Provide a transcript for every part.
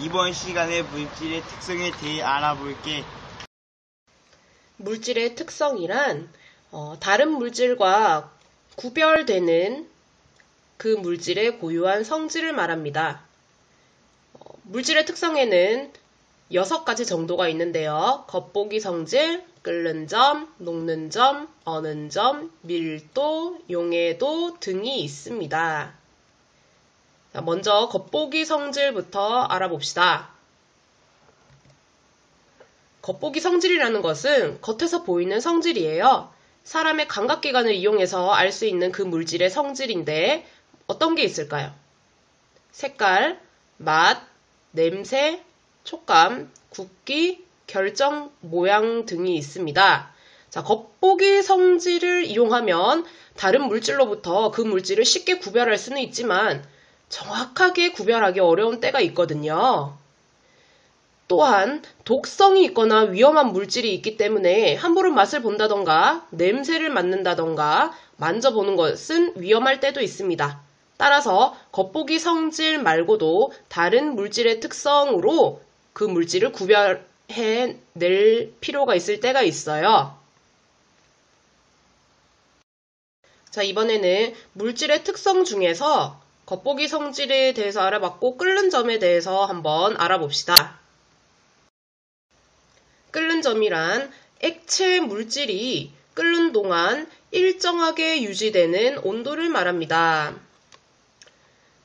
이번 시간에 물질의 특성에 대해 알아볼게. 물질의 특성이란 다른 물질과 구별되는 그 물질의 고유한 성질을 말합니다. 물질의 특성에는 6가지 정도가 있는데요. 겉보기 성질, 끓는 점, 녹는 점, 어는 점, 밀도, 용해도 등이 있습니다. 자, 먼저 겉보기 성질부터 알아봅시다. 겉보기 성질이라는 것은 겉에서 보이는 성질이에요. 사람의 감각기관을 이용해서 알 수 있는 그 물질의 성질인데 어떤 게 있을까요? 색깔, 맛, 냄새, 촉감, 굵기, 결정, 모양 등이 있습니다. 자, 겉보기 성질을 이용하면 다른 물질로부터 그 물질을 쉽게 구별할 수는 있지만 정확하게 구별하기 어려운 때가 있거든요. 또한 독성이 있거나 위험한 물질이 있기 때문에 함부로 맛을 본다던가 냄새를 맡는다던가 만져보는 것은 위험할 때도 있습니다. 따라서 겉보기 성질 말고도 다른 물질의 특성으로 그 물질을 구별해낼 필요가 있을 때가 있어요. 자, 이번에는 물질의 특성 중에서 겉보기 성질에 대해서 알아봤고 끓는 점에 대해서 한번 알아봅시다. 끓는 점이란 액체 물질이 끓는 동안 일정하게 유지되는 온도를 말합니다.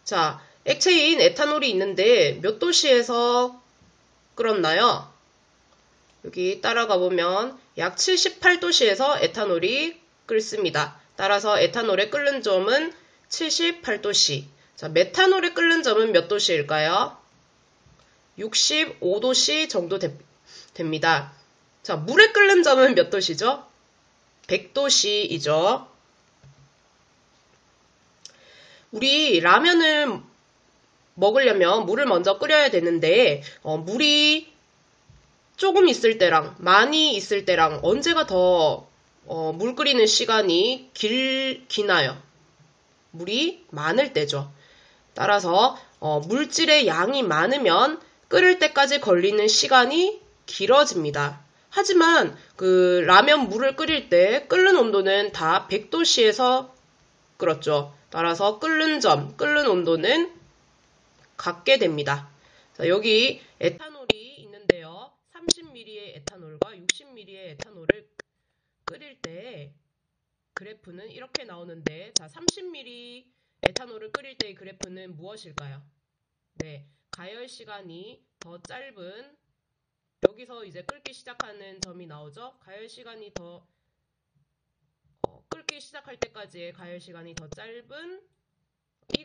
자, 액체인 에탄올이 있는데 몇 도씨에서 끓었나요? 여기 따라가 보면 약 78도씨에서 에탄올이 끓습니다. 따라서 에탄올의 끓는 점은 78도씨. 자, 메탄올의 끓는 점은 몇 도씨일까요? 65도씨 정도 됩니다. 자, 물의 끓는 점은 몇 도씨죠? 100도씨이죠. 우리 라면을 먹으려면 물을 먼저 끓여야 되는데 물이 조금 있을 때랑 많이 있을 때랑 언제가 더 물 끓이는 시간이 기나요? 물이 많을 때죠. 따라서 물질의 양이 많으면 끓을 때까지 걸리는 시간이 길어집니다. 하지만 그 라면 물을 끓일 때 끓는 온도는 다 100도씨에서 끓었죠. 따라서 끓는 점, 끓는 온도는 같게 됩니다. 자, 여기 에탄올이 있는데요. 30ml의 에탄올과 60ml의 에탄올을 끓일 때 그래프는 이렇게 나오는데, 자, 30ml 에탄올을 끓일 때의 그래프는 무엇일까요? 네, 가열 시간이 더 짧은, 여기서 이제 끓기 시작하는 점이 나오죠. 가열 시간이 더 끓기 시작할 때까지의 가열 시간이 더 짧은 이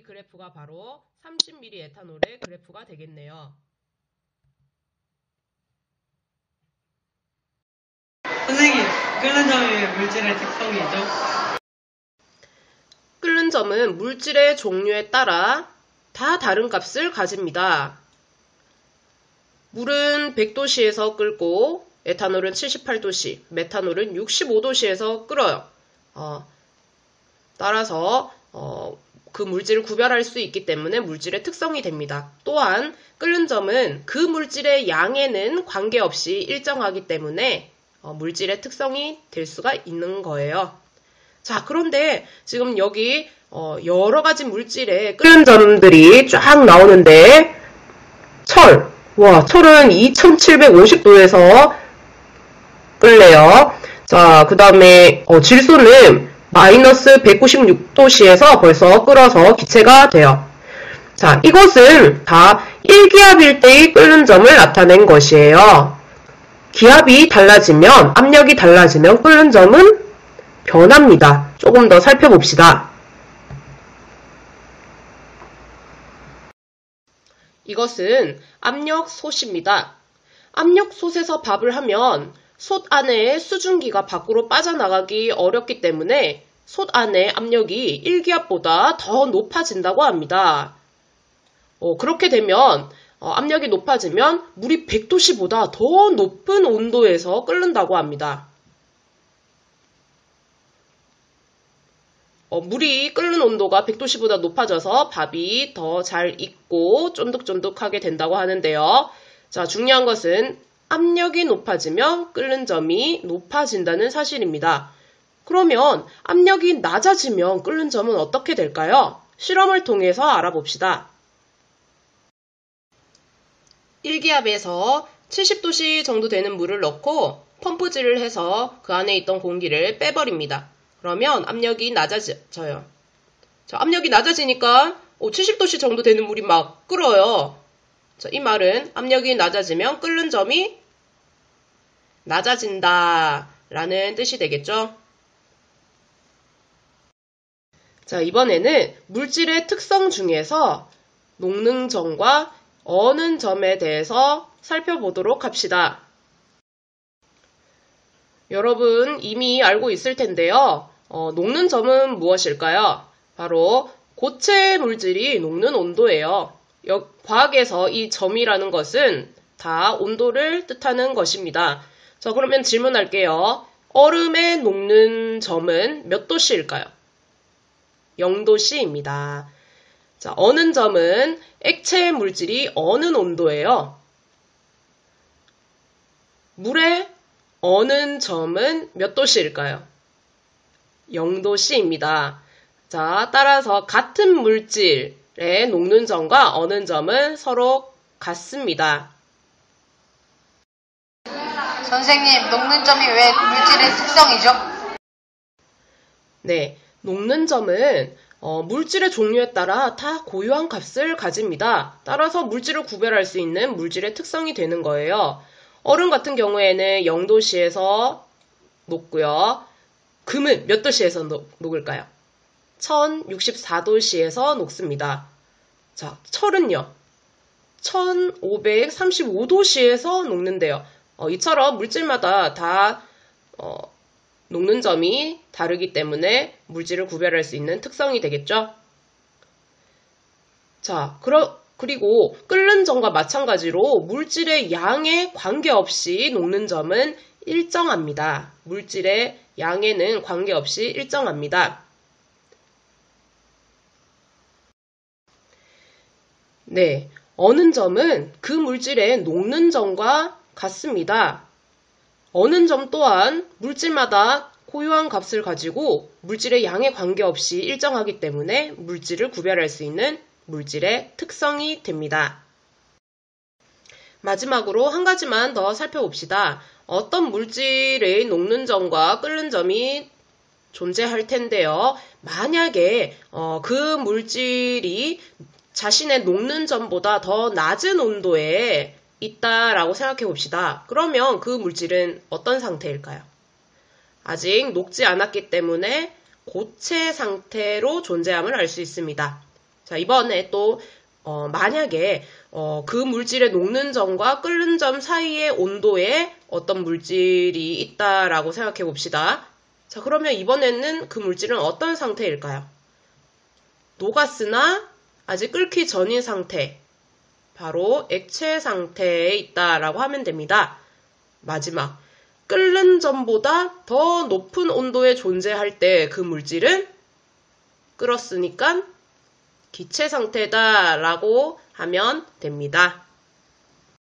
그래프가 바로 30ml 에탄올의 그래프가 되겠네요. 선생님, 끓는 점이 물질의 특성이죠? 끓는 점은 물질의 종류에 따라 다 다른 값을 가집니다. 물은 100도씨에서 끓고 에탄올은 78도씨, 메탄올은 65도씨에서 끓어요. 따라서 그 물질을 구별할 수 있기 때문에 물질의 특성이 됩니다. 또한 끓는 점은 그 물질의 양에는 관계없이 일정하기 때문에 물질의 특성이 될 수가 있는 거예요. 자, 그런데 지금 여기 여러 가지 물질의 끓는 점들이 쫙 나오는데 철, 철은 2750도에서 끓래요. 자, 그 다음에 질소는 마이너스 196도씨에서 벌써 끓어서 기체가 돼요. 자, 이것은 다 1기압일 때의 끓는 점을 나타낸 것이에요. 기압이 달라지면, 압력이 달라지면 끓는 점은 변합니다. 조금 더 살펴봅시다. 이것은 압력솥입니다. 압력솥에서 밥을 하면 솥 안에 수증기가 밖으로 빠져나가기 어렵기 때문에 솥 안의 압력이 1기압보다 더 높아진다고 합니다. 그렇게 되면 압력이 높아지면 물이 100도씨보다 더 높은 온도에서 끓는다고 합니다. 물이 끓는 온도가 100도씨보다 높아져서 밥이 더 잘 익고 쫀득쫀득하게 된다고 하는데요. 자, 중요한 것은 압력이 높아지면 끓는 점이 높아진다는 사실입니다. 그러면 압력이 낮아지면 끓는 점은 어떻게 될까요? 실험을 통해서 알아봅시다. 일기압에서 70도씨 정도 되는 물을 넣고 펌프질을 해서 그 안에 있던 공기를 빼버립니다. 그러면 압력이 낮아져요. 자, 압력이 낮아지니까 70도씨 정도 되는 물이 막 끓어요. 자, 이 말은 압력이 낮아지면 끓는 점이 낮아진다 라는 뜻이 되겠죠. 자, 이번에는 물질의 특성 중에서 녹는 점과 어는 점에 대해서 살펴보도록 합시다. 여러분 이미 알고 있을 텐데요. 녹는 점은 무엇일까요? 바로 고체 물질이 녹는 온도예요. 과학에서 이 점이라는 것은 다 온도를 뜻하는 것입니다. 자, 그러면 질문할게요. 얼음의 녹는 점은 몇 도씨일까요? 0도씨입니다. 자, 어는 점은 액체 물질이 어는 온도예요. 물의 어는 점은 몇 도씨일까요? 0도씨입니다. 자, 따라서 같은 물질의 녹는 점과 어는 점은 서로 같습니다. 선생님, 녹는 점이 왜 물질의 특성이죠? 네, 녹는 점은 물질의 종류에 따라 다 고유한 값을 가집니다. 따라서 물질을 구별할 수 있는 물질의 특성이 되는 거예요. 얼음 같은 경우에는 0도씨에서 녹고요. 금은 몇 도씨에서 녹을까요? 1064도씨에서 녹습니다. 자, 철은요? 1535도씨에서 녹는데요. 이처럼 물질마다 다 녹는 점이 다르기 때문에 물질을 구별할 수 있는 특성이 되겠죠. 자, 그리고 끓는 점과 마찬가지로 물질의 양에 관계없이 녹는 점은 일정합니다. 물질의 양에는 관계없이 일정합니다. 네, 어는 점은 그 물질의 녹는 점과 같습니다. 어는 점 또한 물질마다 고유한 값을 가지고 물질의 양에 관계없이 일정하기 때문에 물질을 구별할 수 있는 물질의 특성이 됩니다. 마지막으로 한 가지만 더 살펴봅시다. 어떤 물질의 녹는 점과 끓는 점이 존재할 텐데요. 만약에 그 물질이 자신의 녹는 점보다 더 낮은 온도에 있다라고 생각해 봅시다. 그러면 그 물질은 어떤 상태일까요? 아직 녹지 않았기 때문에 고체 상태로 존재함을 알 수 있습니다. 자, 이번에 또 만약에 그 물질의 녹는 점과 끓는 점 사이의 온도에 어떤 물질이 있다라고 생각해 봅시다. 자, 그러면 이번에는 그 물질은 어떤 상태일까요? 녹았으나 아직 끓기 전인 상태, 바로 액체 상태에 있다라고 하면 됩니다. 마지막, 끓는 점보다 더 높은 온도에 존재할 때 그 물질은 끓었으니까 기체 상태다라고 하면 됩니다.